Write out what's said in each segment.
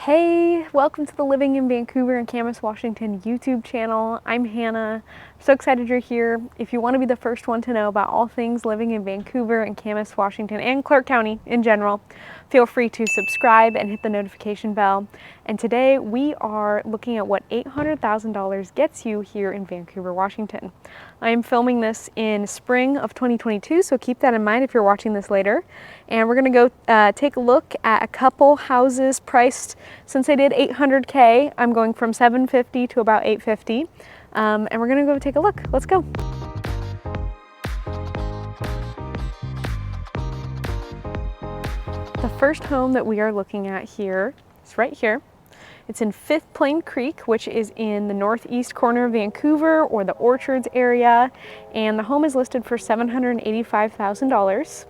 Hey, welcome to the Living in Vancouver and Camas, Washington YouTube channel. I'm Hannah. I'm so excited you're here. If you want to be the first one to know about all things living in Vancouver and Camas, Washington, and Clark County in general, feel free to subscribe and hit the notification bell. And today we are looking at what $800,000 gets you here in Vancouver, Washington. I am filming this in spring of 2022, so keep that in mind if you're watching this later. And we're gonna go take a look at a couple houses priced. Since I did 800K, I'm going from 750 to about 850. And we're gonna go take a look. Let's go. The first home that we are looking at here is right here. It's in 5th Plain Creek, which is in the northeast corner of Vancouver or the Orchards area. And the home is listed for $785,000.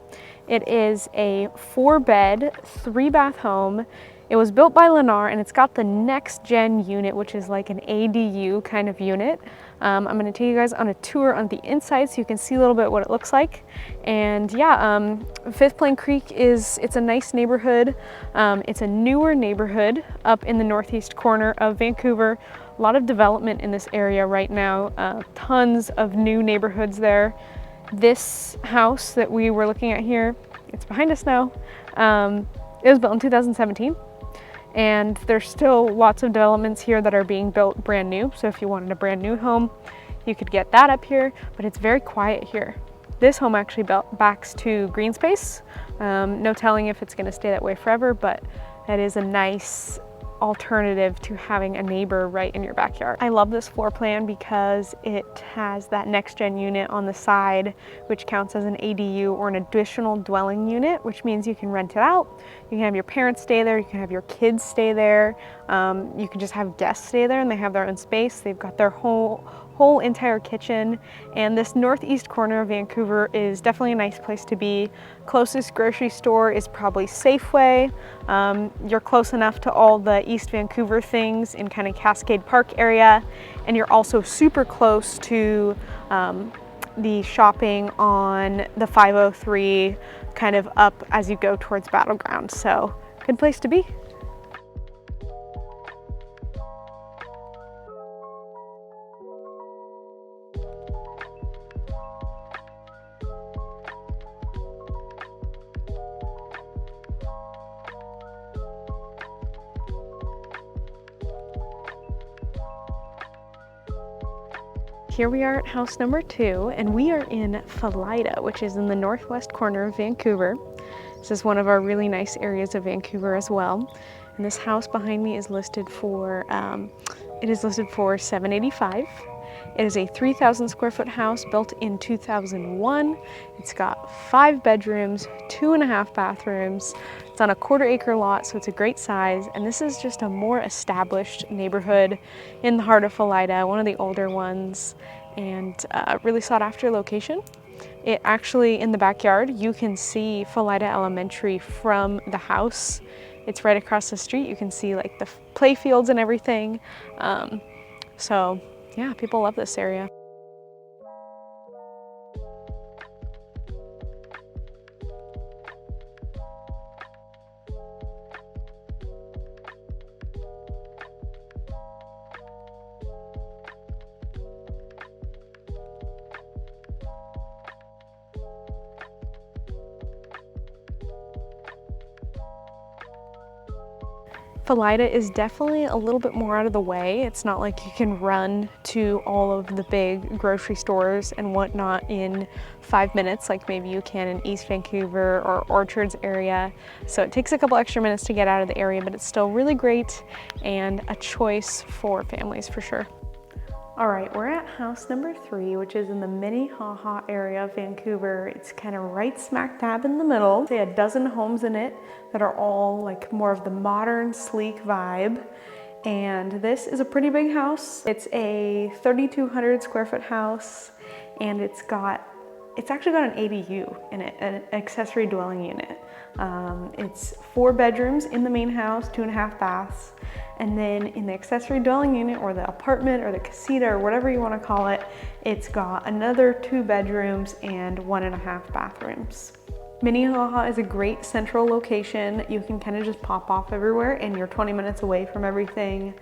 It is a 4-bed, 3-bath home. It was built by Lennar and it's got the next gen unit, which is like an ADU kind of unit. I'm gonna take you guys on a tour on the inside so you can see a little bit what it looks like. And yeah, 5th Plain Creek it's a nice neighborhood. It's a newer neighborhood up in the northeast corner of Vancouver. A lot of development in this area right now. Tons of new neighborhoods there. This house that we were looking at here, it's behind us now. It was built in 2017. And there's still lots of developments here that are being built brand new. So if you wanted a brand new home, you could get that up here, but it's very quiet here. This home actually backs to green space. No telling if it's gonna stay that way forever, but that is a nice alternative to having a neighbor right in your backyard. I love this floor plan because it has that next gen unit on the side, which counts as an ADU or an additional dwelling unit, which means you can rent it out. You can have your parents stay there, you can have your kids stay there, you can just have guests stay there and they have their own space. They've got their whole entire kitchen, and this northeast corner of Vancouver is definitely a nice place to be. Closest grocery store is probably Safeway. You're close enough to all the East Vancouver things in kind of Cascade Park area, and you're also super close to the shopping on the 503 kind of up as you go towards Battleground. So good place to be. Here we are at house number 2, and we are in Felida, which is in the northwest corner of Vancouver. This is one of our really nice areas of Vancouver as well. And this house behind me is listed for $785,000. It is a 3,000 square foot house built in 2001. It's got 5 bedrooms, 2.5 bathrooms. It's on a 1/4 acre lot, so it's a great size. And this is just a more established neighborhood in the heart of Felida, one of the older ones, and really sought after location. It actually, in the backyard, you can see Felida Elementary from the house. It's right across the street. You can see like the play fields and everything. So yeah, people love this area. Felida is definitely a little bit more out of the way. It's not like you can run to all of the big grocery stores and whatnot in 5 minutes like maybe you can in East Vancouver or Orchards area. So it takes a couple extra minutes to get out of the area, but it's still really great and a choice for families for sure. All right, we're at house number 3, which is in the Minnehaha area of Vancouver. It's kind of right smack dab in the middle. Say a dozen homes in it that are all like more of the modern, sleek vibe. And this is a pretty big house. It's a 3,200 square foot house, and it's actually got an ADU in it, an accessory dwelling unit. It's 4 bedrooms in the main house, 2.5 baths. And then in the accessory dwelling unit or the apartment or the casita or whatever you want to call it, it's got another 2 bedrooms and 1.5 bathrooms. Minnehaha is a great central location. You can kind of just pop off everywhere and you're 20 minutes away from everything.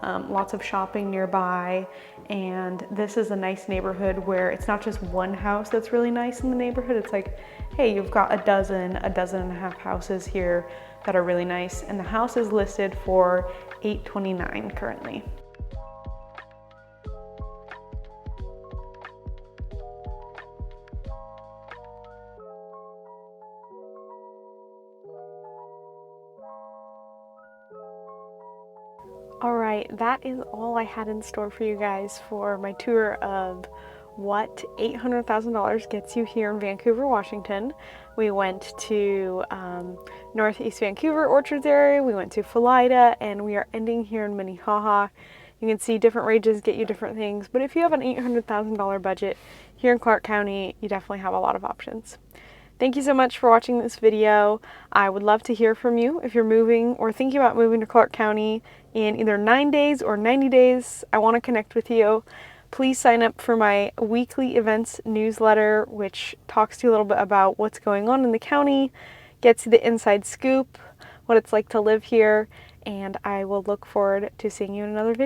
Lots of shopping nearby, and this is a nice neighborhood where it's not just one house that's really nice in the neighborhood. It's like, hey, you've got a dozen and a half houses here that are really nice, and the house is listed for $829 currently. All right, that is all I had in store for you guys for my tour of what $800,000 gets you here in Vancouver, Washington. We went to Northeast Vancouver Orchards area, we went to Felida, and we are ending here in Minnehaha. You can see different ranges get you different things, but if you have an $800,000 budget here in Clark County, you definitely have a lot of options. Thank you so much for watching this video. I would love to hear from you if you're moving or thinking about moving to Clark County in either 9 days or 90 days. I want to connect with you. Please sign up for my weekly events newsletter, which talks to you a little bit about what's going on in the county, gets you the inside scoop, what it's like to live here, and I will look forward to seeing you in another video.